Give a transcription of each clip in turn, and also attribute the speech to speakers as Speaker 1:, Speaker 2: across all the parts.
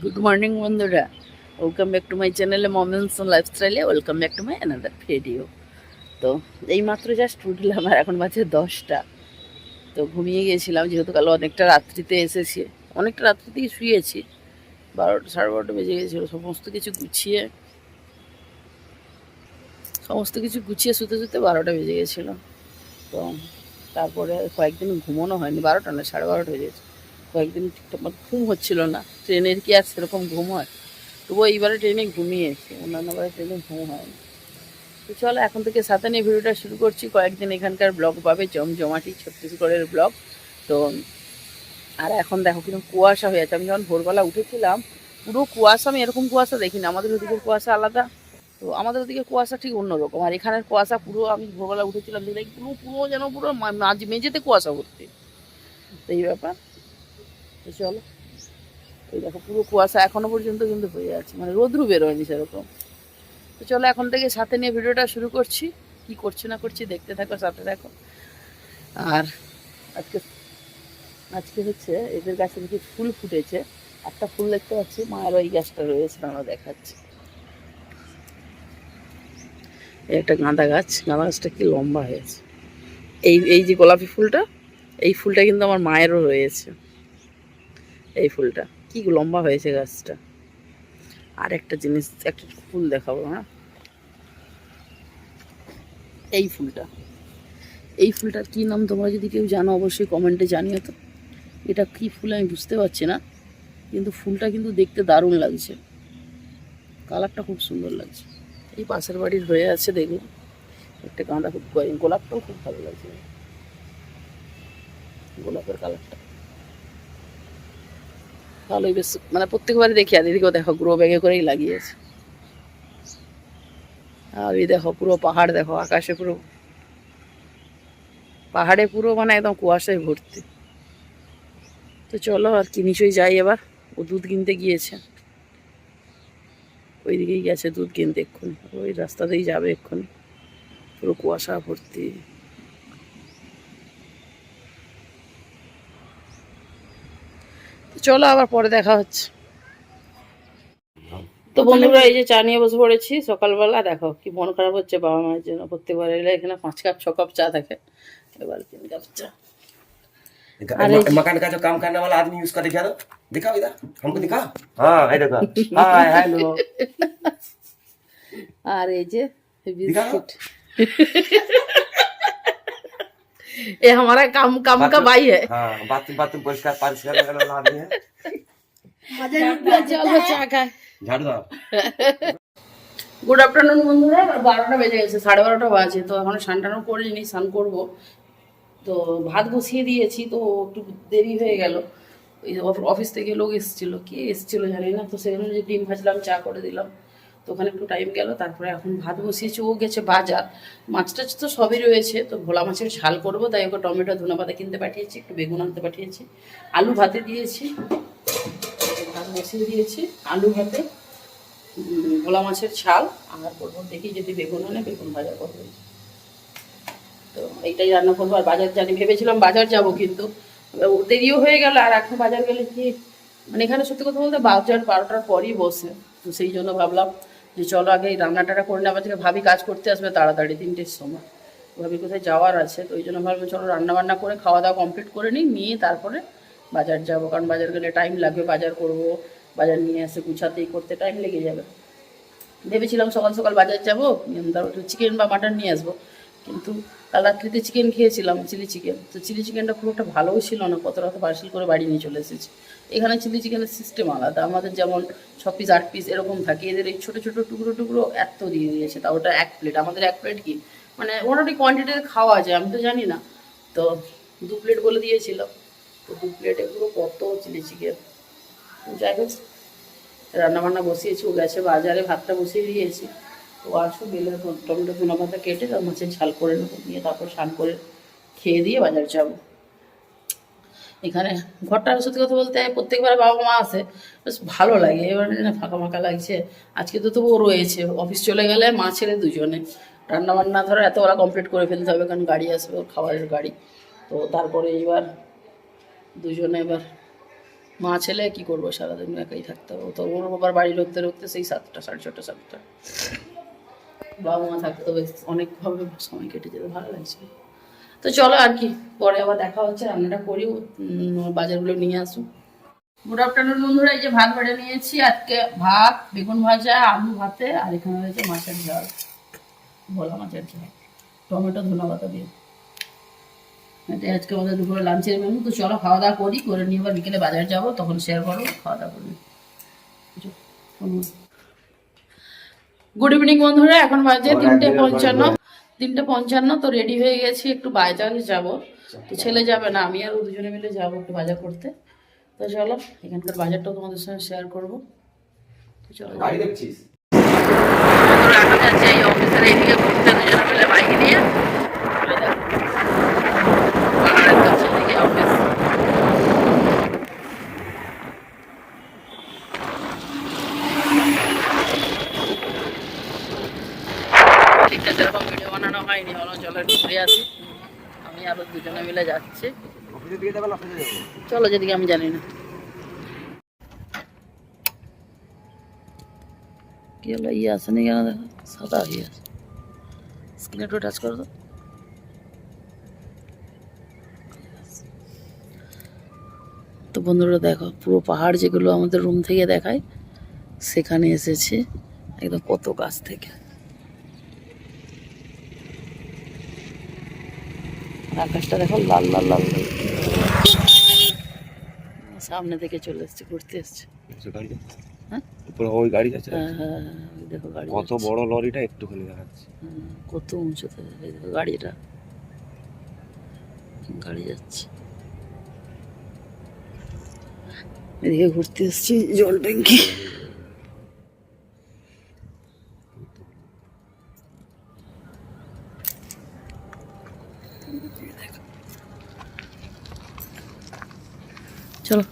Speaker 1: Good morning বন্ধুরা, welcome back to my চ্যানেলে moments লাইফস্টাইলে। Welcome back to my another video. তো এইমাত্র জাস্ট উঠলাম আর এখন বাজে 10টা। তো ঘুমিয়ে গিয়েছিলাম যেহেতু কাল অনেকটা রাত্রিতে এসেছি, অনেকটা রাত্রিতেই শুয়েছি। 12টা 12:30 বেজে গেছিলো। সমস্ত কিছু গুছিয়ে শুতে শুতে 12টা বেজে গেছিলো। তো তারপরে কয়েকদিন ঘুমোনো হয়নি, 12টা না 12:30 হয়ে গেছে। কয়েকদিন ঠিকঠাক ঘুম হচ্ছিল না। ট্রেনের কি আর সেরকম ঘুম হয়? তবুও এইবারে ট্রেনে ঘুমিয়েছি, অন্যান্যবারে ট্রেনে ঘুম হয়নি। তো চলো এখন থেকে সাথে নিয়ে ভিডিওটা শুরু করছি। কয়েকদিন এখানকার ব্লগ পাবে, জমজমাটি ছত্তিশগড়ের ব্লগ। তো আর এখন দেখো কিরকম কুয়াশা হয়ে আছে। আমি যখন ভোরবেলা উঠেছিলাম পুরো কুয়াশা, আমি এরকম কুয়াশা দেখিনি। আমাদের ওদিকের কুয়াশা আলাদা, তো আমাদের ওদিকে কুয়াশা ঠিক অন্যরকম। আর এখানের কুয়াশা পুরো, আমি ভোরবেলা উঠেছিলাম দেখলে পুরো পুরো যেন পুরো মেঝেতে কুয়াশা ভর্তি। তো এই ব্যাপার। তো চলো, এই দেখো পুরো কুয়াশা এখনো পর্যন্ত কিন্তু হয়ে আছে, মানে রোদ্রু বেরোয়নি সেরকম। তো চলো এখন থেকে সাথে নিয়ে ভিডিওটা শুরু করছি। কি করছি না করছি দেখতে থাকো, সাথে থাকো। আর আজকে আজকে হচ্ছে এদের গাছে দেখি ফুল ফুটেছে। একটা ফুল দেখতে পাচ্ছি, মায়ের ওই গাছটা রয়েছে, আমরা দেখাচ্ছি। এই একটা গাঁদা গাছ, গাঁদা গাছটা কি লম্বা হয়েছে। এই এই যে গোলাপি ফুলটা, এই ফুলটা কিন্তু আমার মায়েরও রয়েছে। এই ফুলটা কি লম্বা হয়েছে গাছটা। আর একটা জিনিস, একটা ফুল দেখাবো। হ্যাঁ, এই ফুলটা, এই ফুলটার কী নাম তোমরা যদি কেউ জানো অবশ্যই কমেন্টে জানিও তো। এটা কী ফুল আমি বুঝতে পারছি না, কিন্তু ফুলটা কিন্তু দেখতে দারুণ লাগছে, কালারটা খুব সুন্দর লাগছে। এই পাশের বাড়ির হয়ে আছে দেখলাম একটা গাঁদা ফুল, গোলাপটাও খুব ভালো লাগছে, গোলাপের কালারটা ভালোই বেশ। মানে প্রত্যেকবারই দেখি, আর এদিকেও দেখো গ্রো ব্যাগে করেই লাগিয়েছে। আর এই দেখো পুরো পাহাড়, দেখো আকাশে পুরো, পাহাড়ে পুরো মানে একদম কুয়াশায় ভর্তি। তো চলো আর কি, নিচই যাই এবার। ও দুধ কিনতে গিয়েছে, ওই দিকেই গেছে দুধ কিনতে এক্ষুনি, ওই রাস্তাতেই যাবে এক্ষুনি। পুরো কুয়াশা ভর্তি। তো চলো আবার পরে দেখা হচ্ছে। তো বন্ধুরা এই যে চা নিয়ে বসে পড়েছি সকালবেলা। দেখো কি মন খারাপ হচ্ছে বাবা মায়ের জন্য। প্রত্যেকবার এলে এখানে 5 কাপ 6 কাপ চা থাকে, এবার 3 কাপ চা।
Speaker 2: मकान का जो काम करने वाला आदमी उसका दिखा दो, दिखाओ इधर हमको दिखाओ। हाँ है देखो, हाय हेलो
Speaker 1: আর এই যে
Speaker 2: दिखाओ।
Speaker 1: बिस्किट ये हमारा काम काम का भाई है।
Speaker 2: हाँ बाथरूम बाथरूम परिष्कार परिष्कार करने वाला आदमी है।
Speaker 1: चलो चा खाए।
Speaker 2: झाड़ू दो।
Speaker 1: গুড আফটারনুন বন্ধুরা। 12টা বেজে গেছে, 12:30 বাজে। তো এখন স্নান টানও করিনি, স্নান করবো। তো ভাত বসিয়ে দিয়েছি, তো একটু দেরি হয়ে গেল। ওই অফিস থেকে লোক এসেছিলো, কে এসেছিলো জানি না, তো সেখানে যে ডিম ভাজলাম, চা করে দিলাম, তো ওখানে একটু টাইম গেল। তারপরে এখন ভাত বসিয়েছি, ও গেছে বাজার। মাছ টাছ তো সবই রয়েছে, তো ভোলা মাছের ঝাল করবো, তাই ওকে টমেটো ধনেপাতা কিনতে পাঠিয়েছি, একটু বেগুন আনতে পাঠিয়েছি, আলু ভাতে দিয়েছি, ভাত বসিয়ে দিয়েছি। আলু ভাতে ভোলা মাছের ঝাল, আর করবো দেখি যদি বেগুন আনে বেগুন ভাজা করবো। তো এইটাই রান্না করবো। আর বাজার জানি ভেবেছিলাম বাজার যাব, কিন্তু দেরিও হয়ে গেল। আর এখন বাজার গেলে কি, মানে এখানে সত্যি কথা বলতে বাজার 12টার পরই বসে। তো সেই জন্য ভাবলাম যে চলো আগে এই রান্নাটা করে নেওয়া থেকে। ভাবি কাজ করতে আসবে তাড়াতাড়ি 3টের সময়, ভাবি কোথায় যাওয়ার আছে, তো ওই জন্য ভাবলাম চলো রান্না বান্না করে খাওয়া দাওয়া কমপ্লিট করে নিয়ে তারপরে বাজার যাব। কারণ বাজার গেলে টাইম লাগবে, বাজার করব, বাজার নিয়ে এসে গুছাতেই করতে টাইম লেগে যাবে। ভেবেছিলাম সকাল সকাল বাজার যাবো, চিকেন বা মাটন নিয়ে আসবো, কিন্তু কাল রাত্রিতে চিকেন খেয়েছিলাম, চিলি চিকেন। তো চিলি চিকেনটা খুব একটা ভালোও ছিল না, কত রাতে পার্সেল করে বাড়ি নিয়ে চলে এসেছি। এখানে চিলি চিকেনের সিস্টেম আলাদা, আমাদের যেমন 6 পিস 8 পিস এরকম থাকে, এদের এই ছোটো ছোটো টুকরো টুকরো এত দিয়ে দিয়েছে। তা ওটা 1 প্লেট, আমাদের 1 প্লেট কি মানে মোটামুটি কোয়ান্টিটিতে খাওয়া যায়, আমি তো জানি না। তো 2 প্লেট বলে দিয়েছিলাম, তো 2 প্লেটে পুরো কত চিলি চিকেন। যাই হোক, রান্নাবান্না বসিয়েছি, ও গেছে বাজারে, ভাতটা বসিয়ে দিয়েছি। তো আসো বেলে টমেটো ধনেপাতা কেটে তার মাছের ঝাল করে নেবো, নিয়ে তারপর স্নান করে খেয়ে দিয়ে বাজার যাব। এখানে ঘরটা সত্যি কথা বলতে প্রত্যেকবার বাবা মা আসে, বেশ ভালো লাগে। এবার না ফাঁকা ফাঁকা লাগছে। আজকে তো তবুও রয়েছে, অফিস চলে গেলে মা ছেলে দুজনে রান্নাবান্না ধরো এতবেলা কমপ্লিট করে ফেলতে হবে, কারণ গাড়ি আসবে, ওর খাবারের গাড়ি। তো তারপরে এবার দুজনে এবার মা ছেলে কি করবো, সারাদিন একাই থাকতে হবে। তো ওর আবার বাড়ি ঢুকতে ঢুকতে সেই 7টা, 6:30, 7টা। বাবা মা থাকতে বেশ অনেকভাবে সময় কেটে যেতে ভালো লাগছে। তো চলো আর কি, পরে আবার দেখা হচ্ছে। রান্নাটা করি, বাজারগুলো নিয়ে আসুন। গুড আফটারনুন বন্ধুরা, এই যে ভাত বেড়ে নিয়েছি। আজকে ভাত, বেগুন ভাজা, আলু ভাতে, আর এখানে রয়েছে মাছের ঝাল, ভোলা মাছের ঝাল, টমেটো ধনে পাতা দিয়ে। এটাই আজকে আমাদের দুপুরে লাঞ্চের মেনু। তো চলো খাওয়া দাওয়া করি, করে নিয়ে আবার বিকেলে বাজার যাবো, তখন শেয়ার করবো, খাওয়া দাওয়া করবো। গুড ইভিনিং বন্ধুরা, এখন বাজে 3:55। 3:55, তো রেডি হয়ে গেছি, একটু বাজারে যাব। তো ছেলে যাবে না, আমি আর ও দুজনে মিলে যাবো একটু বাজার করতে। তো চলো, এখানকার বাজারটাও তোমাদের সঙ্গে শেয়ার করবো। তো চলো,
Speaker 2: গাড়ি দেখছিস?
Speaker 1: বন্ধুরা এখন যাচ্ছে এই অফিসের এইদিকে ঘুরতে, দুজনে মিলে বাইক নিয়ে। ওই দেখো, পাহাড়ের কাছে এদিকে অফিস। ঠিকঠাক সেরকম ভিডিও বানানো হয়নি, হলো চলো একটু ঘুরে আসি। আমি আরো দুজনে মিলে যাচ্ছি।
Speaker 2: অফিসের দিকে যাবো না অফিসে যাবো?
Speaker 1: চলো, যেদিকে আমি জানি না। কি হলো, ইয়ে আসেনি কেন? দেখো সাদা হয়ে আছে, স্ক্রিনে একটু টাচ করো তো। তো বন্ধুরা দেখো, পুরো পাহাড় যেগুলো আমাদের রুম থেকে দেখায়, সেখানে এসেছে একদম কত গাছ থেকে। আকাশটা দেখো লাল লাল লাল লাল। সামনে থেকে চলে এসছে, ঘুরতে এসছে।
Speaker 2: গাড়ি যাচ্ছে,
Speaker 1: হ্যাঁ
Speaker 2: উপরে ওই গাড়ি যাচ্ছে।
Speaker 1: হ্যাঁ হ্যাঁ, ওই দেখো গাড়ি
Speaker 2: কত
Speaker 1: যাচ্ছে।
Speaker 2: বড় লরিটা একটুখানি দেখাচ্ছে।
Speaker 1: কত উঁচুতে, এই দেখো গাড়িটা, গাড়ি যাচ্ছে। এদিকে ঘুরতে এসছি, জল ট্যাঙ্কি। চলো,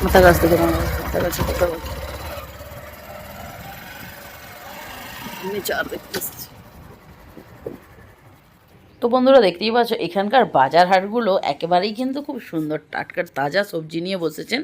Speaker 1: মাথা গাছ থেকে মাথা গাছে কথা বলছি, নিচে আর দেখতে এসছি। তো বন্ধুরা দেখতেই পাচ্ছ, এখানকার বাজার হাটগুলো একেবারেই কিন্তু খুব সুন্দর, টাটকা তাজা সবজি নিয়ে বসেছেন।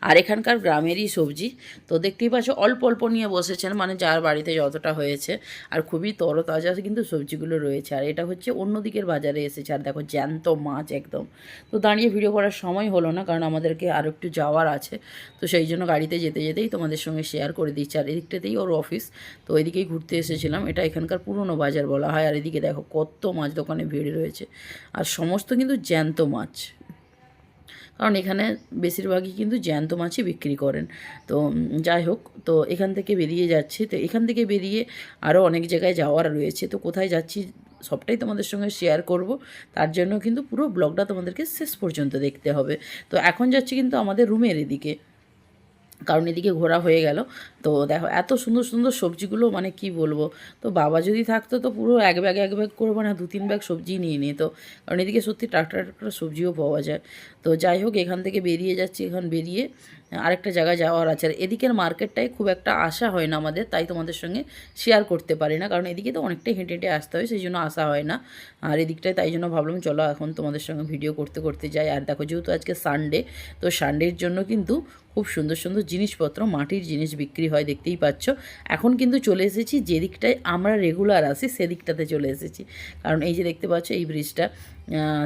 Speaker 1: আর এখানকার গ্রামেরই সবজি। তো দেখতেই পাচ্ছ অল্প অল্প নিয়ে বসেছেন, মানে যার বাড়িতে যতটা হয়েছে। আর খুবই তরতাজা কিন্তু সবজিগুলো রয়েছে। আর এটা হচ্ছে অন্য দিকের বাজারে এসেছে। আর দেখো জ্যান্ত মাছ একদম। তো দাঁড়িয়ে ভিডিও করার সময় হলো না, কারণ আমাদেরকে আর একটু যাওয়ার আছে। তো সেই জন্য গাড়িতে যেতে যেতেই তোমাদের সঙ্গে শেয়ার করে দিচ্ছি। আর এদিকটাতেই ওর অফিস, তো এদিকেই ঘুরতে এসেছিলাম। এটা এখানকার পুরনো বাজার বলা হয়। আর এদিকে দেখো কত মাছ দোকানে ভিড় রয়েছে, আর সমস্ত কিন্তু জ্যান্ত মাছ, কারণ এখানে বেশিরভাগই কিন্তু জ্যান্ত মাছই বিক্রি করেন। তো যাই হোক, তো এখান থেকে বেরিয়ে যাচ্ছি। তো এখান থেকে বেরিয়ে আরও অনেক জায়গায় যাওয়ার রয়েছে। তো কোথায় যাচ্ছি সবটাই তোমাদের সঙ্গে শেয়ার করব। তার জন্য কিন্তু পুরো ব্লগটা তোমাদেরকে শেষ পর্যন্ত দেখতে হবে। তো এখন যাচ্ছি কিন্তু আমাদের রুমের এদিকে, কারণ এদিকে ঘোরা হয়ে গেল। তো দেখো এত সুন্দর সুন্দর সবজিগুলো, মানে কি বলবো। তো বাবা যদি থাকতো তো পুরো এক ব্যাগ করবো না, 2-3 ব্যাগ সবজি নিয়ে নিত। কারণ এদিকে সত্যি টাটকা টাটকা সবজিও পাওয়া যায়। তো যাই হোক, এখান থেকে বেরিয়ে যাচ্ছি। এখন বেরিয়ে আরেকটা জায়গায় যাওয়ার আছে। আর এদিকের মার্কেটটায় খুব একটা আসা হয় না আমাদের, তাই তোমাদের সঙ্গে শেয়ার করতে পারি না, কারণ এদিকে তো অনেকটাই হেঁটে হেঁটে আসতে হয়, সেই জন্য আসা হয় না। আর এদিকটায় তাই জন্য ভাবলাম চলো এখন তোমাদের সঙ্গে ভিডিও করতে করতে যাই। আর দেখো যেহেতু আজকে সানডে, তো সানডের জন্য কিন্তু খুব সুন্দর সুন্দর জিনিসপত্র, মাটির জিনিস বিক্রি হয়, দেখতেই পাচ্ছ। এখন কিন্তু চলে এসেছি যে দিকটায় আমরা রেগুলার আসি, সেদিকটাতে চলে এসেছি। কারণ এই যে দেখতে পাচ্ছ এই ব্রিজটা,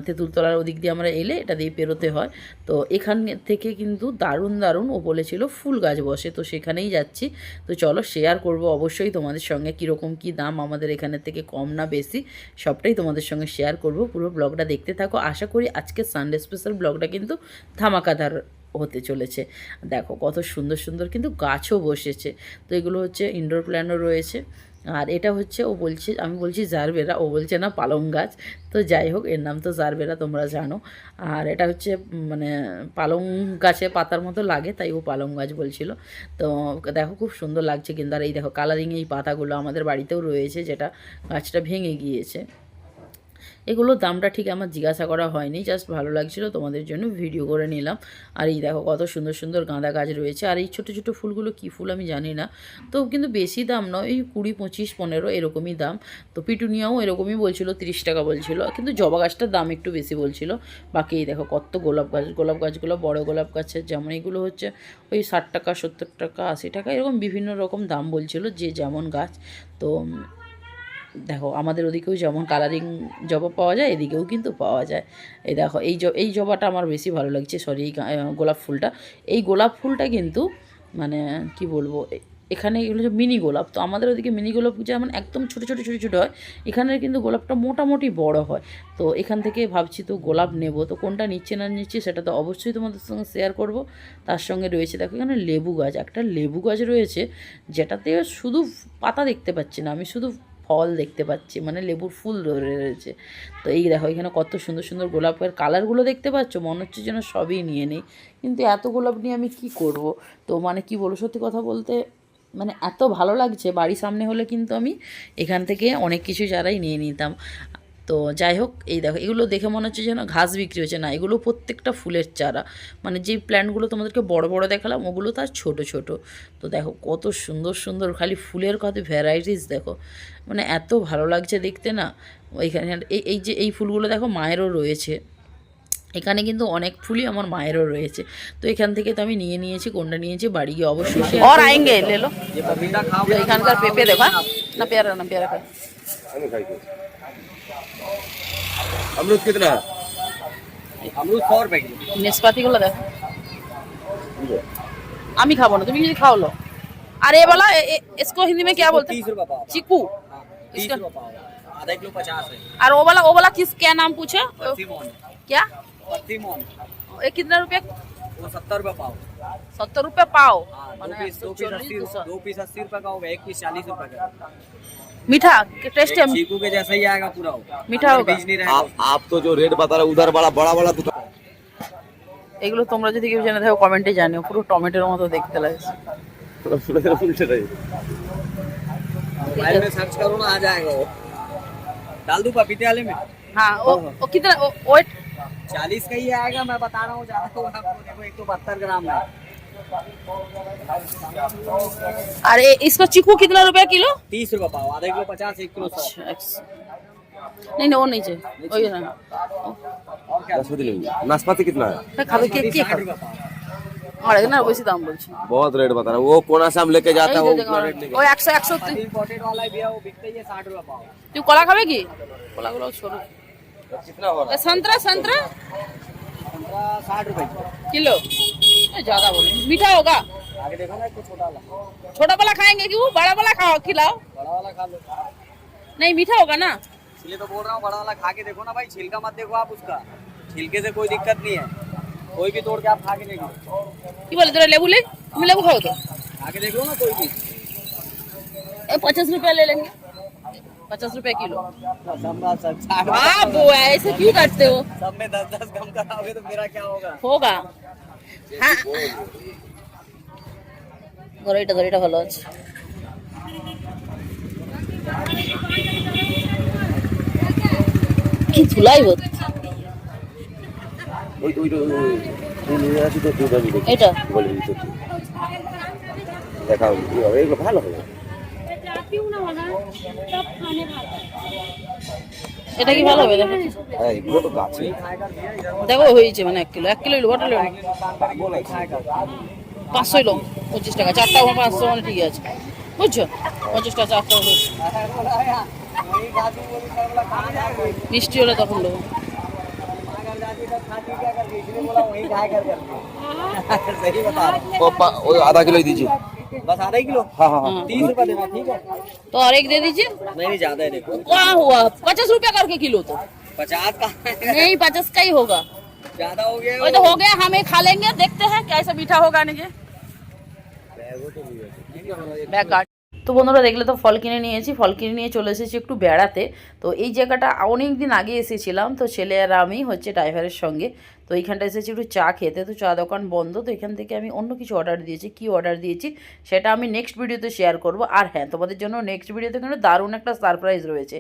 Speaker 1: তেঁতুলতলার ওদিক দিয়ে আমরা এলে এটা দিয়ে পেরোতে হয়। তো এখান থেকে কিন্তু দারুণ দারুণ, ও বলেছিল ফুল গাছ বসে, তো সেখানেই যাচ্ছি। তো চলো শেয়ার করব অবশ্যই তোমাদের সঙ্গে, কীরকম কী দাম আমাদের এখানের থেকে, কম না বেশি, সবটাই তোমাদের সঙ্গে শেয়ার করব। পুরো ব্লগটা দেখতে থাকো। আশা করি আজকে সানডে স্পেশাল ব্লগটা কিন্তু ধামাকাদার হতে চলেছে। দেখো কত সুন্দর সুন্দর কিন্তু গাছও বসেছে। তো এগুলো হচ্ছে ইনডোর প্ল্যান্টও রয়েছে। আর এটা হচ্ছে, ও বলছে, আমি বলছি জারবেরা, ও বলছে না পালং গাছ। তো যাই হোক, এর নাম তো জারবেরা, তোমরা জানো। আর এটা হচ্ছে মানে পালং গাছে পাতার মতো লাগে, তাই ও পালং গাছ বলছিল। তো দেখো খুব সুন্দর লাগছে কিন্তু। আর এই দেখো কালারিং এই পাতাগুলো আমাদের বাড়িতেও রয়েছে, যেটা গাছটা ভেঙে গিয়েছে। এগুলোর দামটা ঠিক আমার জিজ্ঞাসা করা হয়নি, জাস্ট ভালো লাগছিল তোমাদের জন্য ভিডিও করে নিলাম। আর এই দেখো কত সুন্দর সুন্দর গাঁদা গাছ রয়েছে। আর এই ছোটো ছোটো ফুলগুলো কী ফুল আমি জানি না, তো কিন্তু বেশি দাম নয়, এই 20, 25, 15 এরকমই দাম। তো পিটুনিয়াও এরকমই বলছিল, 30 টাকা বলছিল, কিন্তু জবা গাছটার দাম একটু বেশি বলছিল। বাকি এই দেখো কত গোলাপ গাছগুলো বড় গোলাপ গাছের যেমন এইগুলো হচ্ছে ওই 60 টাকা, 70 টাকা, 80 টাকা এরকম বিভিন্ন রকম দাম বলছিল যে যেমন গাছ। তো দেখো আমাদের ওদিকেও যেমন কালারিং জবা পাওয়া যায়, এদিকেও কিন্তু পাওয়া যায়। এই দেখো এই জবাটা আমার বেশি ভালো লাগছে, সরি এই গোলাপ ফুলটা। এই গোলাপ ফুলটা কিন্তু মানে কি বলবো, এখানে এগুলো যে মিনি গোলাপ, তো আমাদের ওদিকে মিনি গোলাপ যেমন একদম ছোটো ছোটো হয়, এখানে কিন্তু গোলাপটা মোটামুটি বড় হয়। তো এখান থেকে ভাবছি তো গোলাপ নেব, তো কোনটা নিচ্ছে না নিচ্ছে সেটা তো অবশ্যই তোমাদের সঙ্গে শেয়ার করব। তার সঙ্গে রয়েছে দেখো এখানে লেবু গাছ, একটা লেবু গাছ রয়েছে যেটাতে শুধু পাতা দেখতে পাচ্ছি না আমি, শুধু ফল দেখতে পাচ্ছি, মানে লেবুর ফুল ধরে রয়েছে। তো এই দেখো এখানে কত সুন্দর সুন্দর গোলাপের কালারগুলো দেখতে পাচ্ছ, মনে হচ্ছে যেন সবই নিয়ে নিই, কিন্তু এত গোলাপ নিয়ে আমি কি করব। তো মানে কি বলবো, সত্যি কথা বলতে মানে এত ভালো লাগছে, বাড়ির সামনে হলে কিন্তু আমি এখান থেকে অনেক কিছু চারাই নিয়ে নিতাম। তো যাই হোক, এই দেখো এগুলো দেখে মনে হচ্ছে যেন ঘাস বিক্রি হচ্ছে, না এগুলো প্রত্যেকটা ফুলের চারা, মানে যে প্ল্যান্টগুলো তোমাদেরকে বড় বড় দেখালাম ওগুলো তার ছোট ছোট। তো দেখো কত সুন্দর সুন্দর খালি ফুলের কত ভ্যারাইটিস দেখো, মানে এত ভালো লাগছে দেখতে না। ওইখানে এই যে এই ফুলগুলো দেখো মায়েরও রয়েছে, এখানে কিন্তু অনেক ফুলই আমার মায়েরও রয়েছে। তো এখান থেকে তো আমি নিয়ে নিয়েছি, কোনটা নিয়েছি বাড়ি গিয়ে অবশ্যই और आएंगे ले लो। এখানকার পেঁপে দেখো, না পেয়ারা না পেয়ারা খাই।
Speaker 2: अमरूद कितना?
Speaker 3: अमरूद 100 रुपए किलो।
Speaker 1: নেসপাতিগুলো দেখো, আমি খাবো না, তুমি কিছু খাও লো। আর এ वाला इसको हिंदी में क्या बोलते
Speaker 3: 30
Speaker 1: हैं?
Speaker 3: रुपए पाव।
Speaker 1: चीकू।
Speaker 3: 30
Speaker 1: इसका
Speaker 3: रुपए पाव। आधा किलो 50 है।
Speaker 1: और वो वाला किस क्या नाम पूछे?
Speaker 3: पत्तीमोन।
Speaker 1: क्या
Speaker 3: पत्तीमोन।
Speaker 1: ये कितना रुपये?
Speaker 3: वो 70 रुपए पाव।
Speaker 1: 70 रुपये पाव।
Speaker 3: हाँ,
Speaker 1: माने
Speaker 3: 2 पीस 80 रुपए का होगा, 1 पीस 40 रुपए का।
Speaker 1: मीठा टेस्ट है,
Speaker 3: चीकू के जैसा ही आएगा पूरा वो।
Speaker 1: मीठा
Speaker 3: अंदर
Speaker 1: होगा।
Speaker 3: बीज नहीं रहेगा।
Speaker 2: आप तो जो रेट बता रहे उधर बड़ा बड़ा दुकान
Speaker 1: এগুলো তোমরা যদি কেউ জেনে থাকো কমেন্টে জানিও, পুরো টমেটোর মতো দেখতে লাগছে।
Speaker 2: उल्टे रही।
Speaker 3: मोबाइल में सर्च करो ना, आ जाएगा वो। डाल दूं पपीते वाले में?
Speaker 1: हाँ वो कितना वेट?
Speaker 3: 40 का ही आएगा, मैं बता रहा हूँ, ज्यादा होगा आपको। देखो 172 ग्राम है।
Speaker 1: अरे इसका चीकू कितना रुपया किलो?
Speaker 3: 30 रुपए पाव। आधा किलो 50, 1 किलो 100।
Speaker 1: नहीं नहीं वो नहीं चाहिए, वही ना।
Speaker 3: और क्या?
Speaker 2: नाशपाती कितना है?
Speaker 1: খাবে কে কি
Speaker 3: 60
Speaker 1: খাবে?
Speaker 3: रुपए पाव।
Speaker 1: আমার এখানে আর বেশি দাম বলছি।
Speaker 2: बहुत रेट बता रहा है, वो कोना से हम लेके जाता है वो उतना रेट नहीं।
Speaker 1: ওই 100 100
Speaker 3: इम्पोर्टेड वाला भी है, वो बिकता ही है 60 रुपए पाव।
Speaker 1: তুই কলা খাবে কি? কলাগুলো ছোট।
Speaker 2: कितना हो रहा
Speaker 1: संतरा संतरा
Speaker 3: 60 रुपए
Speaker 1: किलो, ज्यादा बोले। मीठा होगा?
Speaker 3: आगे देखो ना, इसको छोटा वाला।
Speaker 1: छोटा वाला खाएंगे कि वो बड़ा वाला खाओ खिलाओ?
Speaker 3: बड़ा वाला खा लो।
Speaker 1: नहीं मीठा होगा ना?
Speaker 3: इसलिए तो बोल रहा हूँ, बड़ा वाला खा के देखो ना भाई। छिलका मत देखो आप उसका, छिलके से कोई दिक्कत नहीं है, कोई भी तोड़ के आप खा के देखो।
Speaker 1: কি বলে তোরা লেবু ले, তুমি লেবু খাও তো?
Speaker 3: खा के देखो ना कोई भी।
Speaker 1: 50 रुपया ले लेंगे, 50 रुपया किलो।
Speaker 3: सब
Speaker 1: आप वो ऐसे क्यों काटते हो?
Speaker 3: सब में 10-10 कम कराओगे तो मेरा क्या होगा?
Speaker 1: होगा। हाँ গড়াইটা গড়াইটা ভালো আছে। কি ধুলাই হচ্ছে
Speaker 2: ওই নিয়ে আসি তো তুই যাবি দেখি।
Speaker 1: এটা
Speaker 2: বলে দিতে দেখাও এগুলো ভালো হবে।
Speaker 1: এটা কি ভালো হবে দেখো,
Speaker 2: হ্যাঁ এগুলো তো গাছে
Speaker 1: দেখো হয়েছে মানে 1 কিলো 1 কিলো লোটা লো 500 লো 25 টাকা, চারটা আমার 500 মানে ঠিক আছে বুঝছো, 50 টাকা চারটা হলো। মিষ্টি হলে তখন দেবো।
Speaker 3: सही बता रहा हूँ।
Speaker 2: वो आधा किलो ही दीजिए।
Speaker 3: बस आधा ही किलो।
Speaker 2: हाँ हाँ हाँ
Speaker 3: 30 रुपए देना, ठीक है?
Speaker 1: तो और एक दे दीजिए।
Speaker 3: नहीं ज्यादा है, देखो
Speaker 1: क्या हुआ 50 रुपया करके किलो, तो
Speaker 3: 50 का
Speaker 1: नहीं 50 का ही होगा।
Speaker 3: ज्यादा हो गया।
Speaker 1: वही तो हो गया, हम एक खा लेंगे, देखते हैं कैसा मीठा होगा नहीं। Bag guard. তো বন্ধুরা দেখলে তো ফল কিনে নিয়েছি, ফল কিনে নিয়ে চলে এসেছি একটু বেড়াতে। তো এই জায়গাটা অনেক দিন আগে এসেছিলাম, তো ছেলে আর আমি হচ্ছে ড্রাইভারের সঙ্গে। তো এইখানটা এসেছি একটু চা খেতে, তো চা দোকান বন্ধ, তো এখান থেকে আমি অন্য কিছু অর্ডার দিয়েছি। কি অর্ডার দিয়েছি সেটা আমি নেক্সট ভিডিওতে শেয়ার করব। আর হ্যাঁ, তোমাদের জন্য নেক্সট ভিডিওতে কিন্তু দারুণ একটা সারপ্রাইজ রয়েছে,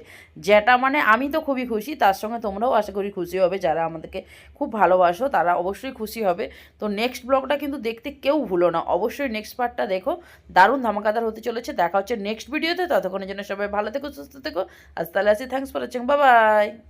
Speaker 1: যেটা মানে আমি তো খুবই খুশি, তার সঙ্গে তোমরাও আশা করি খুশি হবে, যারা আমাদেরকে খুব ভালোবাসো তারা অবশ্যই খুশি হবে। তো নেক্সট ব্লগটা কিন্তু দেখতে কেউ ভুলো না, অবশ্যই নেক্সট পার্টটা দেখো, দারুণ ধামাকাদার হতে চলেছে। দেখা হচ্ছে নেক্সট ভিডিওতে, ততক্ষণের জন্য সবাই ভালো থেকো, সুস্থ থেকো। আজ তাহলে আসি, thanks for watching, bye bye.